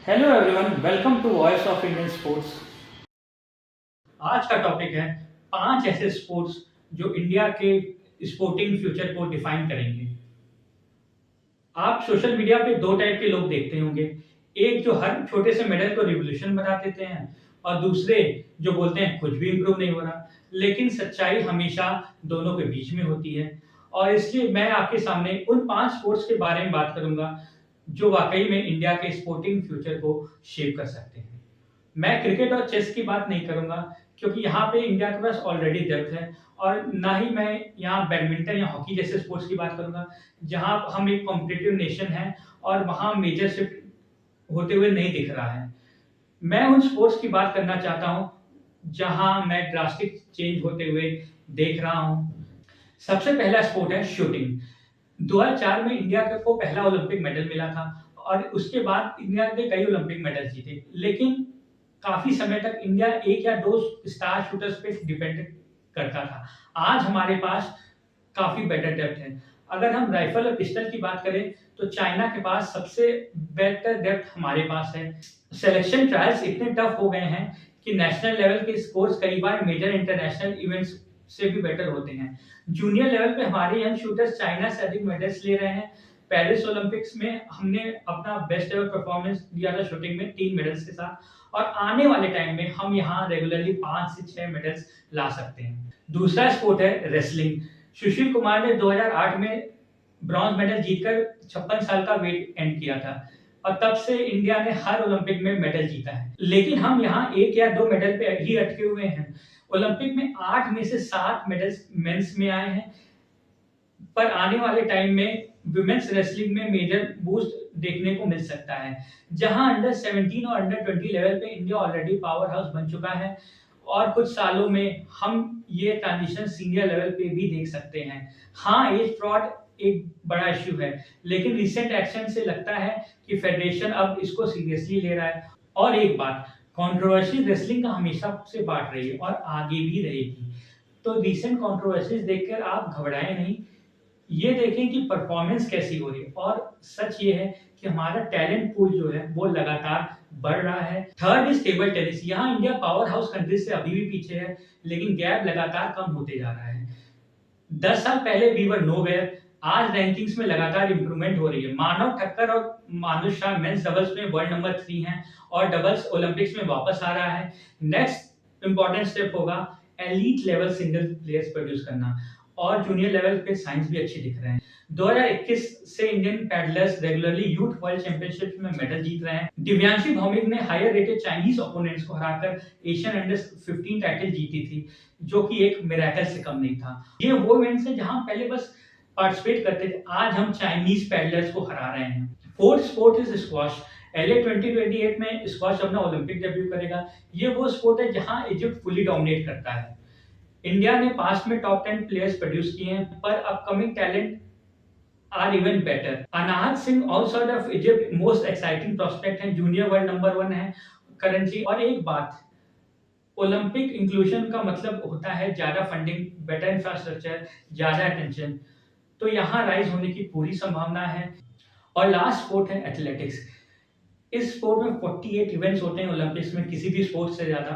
Hello everyone, welcome to voice of Indian sports. आज का topic है 5 ऐसे स्पोर्ट्स जो इंडिया के स्पोर्टिंग फ्यूचर को डिफाइन करेंगे। आप सोशल मीडिया पे दो टाइप के लोग देखते होंगे। एक जो हर छोटे से मेडल को रिवॉल्यूशन बना देते हैं और दूसरे जो बोलते हैं कुछ भी इम्प्रूव नहीं हो रहा। लेकिन सच्चाई हमेशा दोनों के बीच में होती है और इसलिए मैं आपके सामने उन 5 स्पोर्ट्स के बारे में बात करूंगा जो वाकई में इंडिया के स्पोर्टिंग फ्यूचर को शेप कर सकते हैं। मैं क्रिकेट और चेस की बात नहीं करूंगा क्योंकि यहाँ पे इंडिया के पास ऑलरेडी डेप्थ है और ना ही मैं यहाँ बैडमिंटन या हॉकी जैसे स्पोर्ट्स की बात करूंगा जहाँ हम एक कॉम्पिटिटिव नेशन है और वहाँ मेजर शिफ्ट होते हुए नहीं दिख रहा है। मैं उन स्पोर्ट्स की बात करना चाहता हूँ जहाँ मैं ड्रास्टिक चेंज होते हुए देख रहा हूँ। सबसे पहला स्पोर्ट है शूटिंग। 2004 में इंडिया को पहला ओलंपिक मेडल मिला था और उसके बाद इंडिया ने कई ओलंपिक मेडल जीते, लेकिन काफी समय तक इंडिया एक या दो स्टार शूटर्स पे डिपेंड करता था। आज हमारे पास काफी बेटर डेप्थ है। अगर हम राइफल और पिस्टल की बात करें तो चाइना के पास सबसे बेटर डेप्थ हमारे पास है। सिलेक्शन ट्रायल्स इतने टफ हो गए हैं कि नेशनल लेवल के स्कोर्स कई बार मेजर इंटरनेशनल इवेंट्स से भी बेटर होते हैं। जूनियर लेवल पे हमारे यंग शूटर्स चाइना से अधिक मेडल्स ले रहे हैं। पेरिस ओलंपिक्स में हमने अपना बेस्ट एवर परफॉर्मेंस दिया था शूटिंग में 3 मेडल्स के साथ और आने वाले टाइम में हम यहाँ रेगुलरली 5 से 6 मेडल्स ला सकते हैं। दूसरा स्पोर्ट है रेसलिंग। सुशील कुमार ने 2008 में ब्रॉन्ज मेडल जीतकर 56 साल का वेट एंड किया था और तब से इंडिया ने हर ओलंपिक में मेडल जीता है, लेकिन हम यहाँ 1 या 2 मेडल पे ही अटके हुए हैं। ओलंपिक में 8 में से 7 मेडल्स मेंस में आए हैं, पर आने वाले टाइम में विमेंस रेसलिंग में मेजर बूस्ट देखने को मिल सकता है, जहां अंडर 17 और अंडर 20 लेवल पे इंडिया ऑलरेडी पावर हाउस बन चुका है और कुछ सालों में हम ये ट्रांजिशन सीनियर लेवल पे भी देख सकते हैं। हाँ, एज फ्रॉड एक बड़ा इश्यू है, लेकिन रिसेंट एक्शन से लगता है कि फेडरेशन अब इसको सीरियसली ले रहा है। और एक बात, कंट्रोवर्सी रेसलिंग का हमेशा से बांट रही है और आगे भी रहेगी। तो रिसेंट कंट्रोवर्सीज देखकर आप घबराएं नहीं, ये देखें कि परफॉर्मेंस कैसी हो रही है। और सच ये है कि हमारा टैलेंट पूल जो है वो लगातार बढ़ रहा है। Third is table tennis. यहाँ इंडिया पावर हाउस कंट्रीज से अभी भी पीछे है, लेकिन गैप लगातार कम होते जा रहा है। 10 साल पहले वी वर नोवेयर, आज रैंकिंग्स में लगातार इंप्रूवमेंट हो रही है। मानव ठक्कर और मानुष शाह मेंस डबल्स में वर्ल्ड नंबर 3 हैं और डबल्स ओलंपिक्स में वापस आ रहा है। नेक्स्ट इंपॉर्टेंट स्टेप होगा elite level single players produce करना और जूनियर लेवल पे साइंस भी अच्छे दिख रहे हैं। 2021 से Indian peddlers regularly youth world championship में मेडल जीत रहे हैं। दिव्यांशी भौमिक ने हायर रेटेड चाइनीज ओपोनेंट्स को हराकर एशियन अंडर 15 टाइटल जीती थी, जो कि एक मिरेकल से कम नहीं था। ये वो इवेंट्स हैं जहां पहले बस पार्टिसिपेट करते थे, आज हम चाइनीज पैडलर्स को हरा रहे हैं। Fourth sport is squash. LA 2028 में स्क्वॉश अपना ओलंपिक डेब्यू करेगा। ये वो स्पोर्ट है जहां इजिप्ट फुली डोमिनेट करता है। इंडिया ने पास्ट में टॉप 10 प्लेयर्स प्रोड्यूस किए हैं, पर upcoming talent are even better. Anahat Singh outside of Egypt most exciting prospect है, जूनियर वर्ल्ड नंबर 1 है करेंटली। और एक बात, ओलंपिक इंक्लूजन का मतलब होता है ज्यादा फंडिंग, बेटर इंफ्रास्ट्रक्चर, ज्यादा अटेंशन, तो यहाँ राइज होने की पूरी संभावना है। और लास्ट स्पोर्ट है एथलेटिक्स। इस स्पोर्ट में 48 इवेंट्स होते हैं ओलंपिक्स में, किसी भी स्पोर्ट से ज्यादा।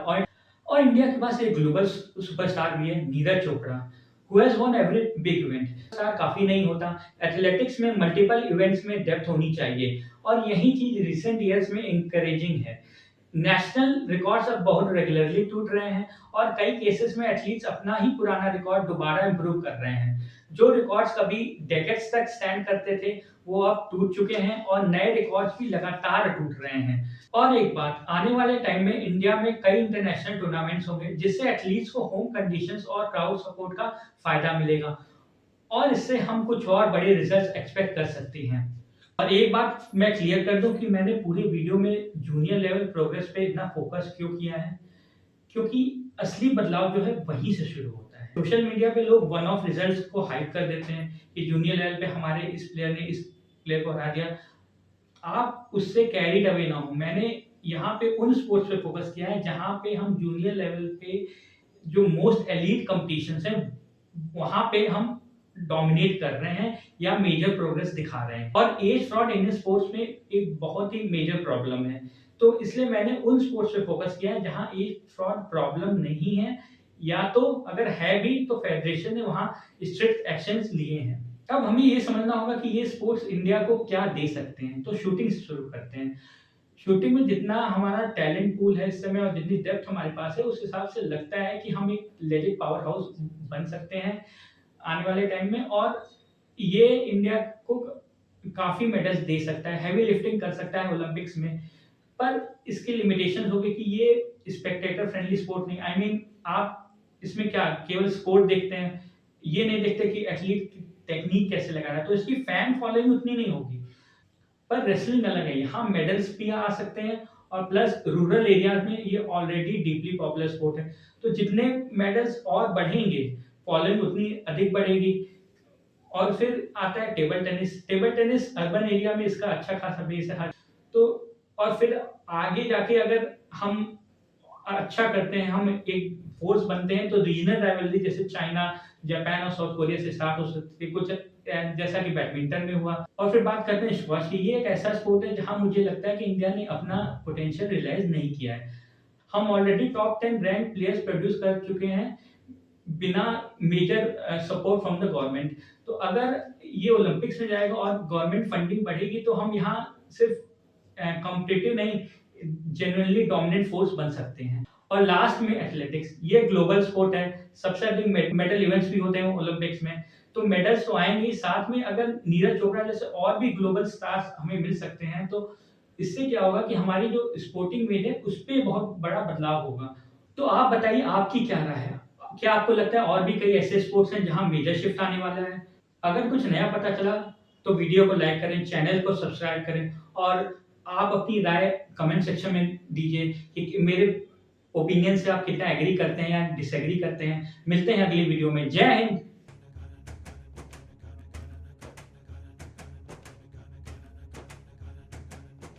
और इंडिया के पास एक ग्लोबल सुपरस्टार भी है, Neeraj Chopra, who has won every big event. Star काफी नहीं होता, एथलेटिक्स में मल्टीपल इवेंट्स में डेप्थ होनी चाहिए और यही चीज रिसेंट ईयर्स में इंकरेजिंग है। नेशनल रिकॉर्ड्स अब बहुत रेगुलरली टूट रहे हैं और कई केसेस में एथलीट्स अपना ही पुराना रिकॉर्ड दोबारा इंप्रूव कर रहे हैं। जो रिकॉर्ड्स कभी डेकेड्स तक स्टैंड करते थे वो अब टूट चुके हैं और नए रिकॉर्ड्स भी लगातार टूट रहे हैं। और एक बात, आने वाले टाइम में इंडिया में कई इंटरनेशनल टूर्नामेंट्स होंगे जिससे एथलीट्स को होम कंडीशंस और क्राउड सपोर्ट का फायदा मिलेगा और इससे हम कुछ और बड़े रिजल्ट्स एक्सपेक्ट कर सकते हैं। और एक बात मैं क्लियर कर दूं कि मैंने पूरे वीडियो में जूनियर लेवल प्रोग्रेस पे इतना फोकस क्यों किया है, क्योंकि असली बदलाव जो है वहीं से शुरू होता है। सोशल मीडिया पे लोग वन ऑफ रिजल्ट्स को हाइप कर देते हैं कि जूनियर लेवल पे हमारे इस प्लेयर ने इस प्लेयर को हरा दिया। आप उससे कैरीड अवे ना हो। मैंने यहाँ पे उन स्पोर्ट्स पे फोकस किया है जहाँ पे हम जूनियर लेवल पे जो मोस्ट एलीट कॉम्पिटिशन्स हैं वहाँ पे हम डोमिनेट कर रहे हैं या मेजर प्रोग्रेस दिखा रहे हैं। और एज फ्रॉड इंडियन स्पोर्ट्स में एक बहुत ही मेजर प्रॉब्लम है। तो इसलिए मैंने उन स्पोर्ट्स पे फ़ोकस किया है जहाँ ये फ्रॉड प्रॉब्लम नहीं है, या तो अगर है भी तो फेडरेशन ने वहाँ स्ट्रिक्ट एक्शंस लिए हैं। अब हमें ये समझना होगा कि ये स्पोर्ट्स इंडिया को क्या दे सकते हैं, तो शूटिंग से शुरू करते हैं। शूटिंग में जितना हमारा टैलेंट पूल है इस समय और जितनी डेप्थ हमारे पास है, उस हिसाब से लगता है कि हम एक लेजेंड पावर हाउस बन सकते हैं आने वाले टाइम में, और ये इंडिया को काफ़ी मेडल्स दे सकता है, हेवी लिफ्टिंग कर सकता है ओलंपिक्स में। पर इसकी लिमिटेशन होगी कि ये स्पेक्टेटर फ्रेंडली स्पोर्ट नहीं, आई मीन आप इसमें क्या केवल स्पोर्ट देखते हैं, ये नहीं देखते कि एथलीट टेक्निक कैसे लगा रहा है, तो इसकी फैन फॉलोइंग उतनी नहीं होगी। पर रेसलिंग अलग है, यहाँ मेडल्स भी आ सकते हैं, और प्लस रूरल एरियाज में ये ऑलरेडी डीपली पॉपुलर स्पोर्ट है, तो जितने मेडल्स और बढ़ेंगे फॉलोइंग उतनी अधिक बढ़ेगी। और फिर आता है table tennis. Table tennis urban area में इसका अच्छा खासा बेस है। तो और फिर आगे जाके अगर हम अच्छा करते हैं, हम एक फ़ोर्स बनते हैं, तो रीजनल राइवलरी जैसे चाइना, जापान और साउथ कोरिया से स्टार्ट हो सकती है, कुछ जैसा कि बैडमिंटन में हुआ। और फिर बात करते हैं स्क्वैश की। ये एक ऐसा स्पोर्ट है जहाँ मुझे लगता है कि इंडिया ने अपना पोटेंशियल रियलाइज़ नहीं किया है। हम already top 10 rank players produce कर चुके हैं बिना major support from the government. तो अगर ये ओलंपिक्स में जाएगा और गवर्नमेंट फंडिंग बढ़ेगी, तो हम यहाँ सिर्फ कॉम्पिटिटिव नहीं, जेन्युइनली डोमिनेंट फोर्स बन सकते हैं। और लास्ट में एथलेटिक्स, ये ग्लोबल स्पोर्ट है, सबसे अधिक मेडल इवेंट्स भी होते हैं ओलंपिक्स में, तो मेडल्स तो आएंगे ही, साथ में अगर नीरज चोपड़ा जैसे और भी ग्लोबल स्टार्स हमें मिल सकते हैं, तो इससे क्या होगा कि हमारी जो स्पोर्टिंग वेल है उस पे बहुत बड़ा बदलाव होगा। तो आप बताइए आपकी क्या राय है? क्या आपको लगता है और भी कई ऐसे स्पोर्ट्स हैं जहाँ मेजर शिफ्ट आने वाला है? अगर कुछ नया पता चला तो वीडियो को लाइक करें, चैनल को सब्सक्राइब करें, और आप अपनी राय कमेंट सेक्शन में दीजिए कि मेरे ओपिनियन से आप कितना एग्री करते हैं या डिसएग्री करते हैं। मिलते हैं अगली वीडियो में। जय हिंद।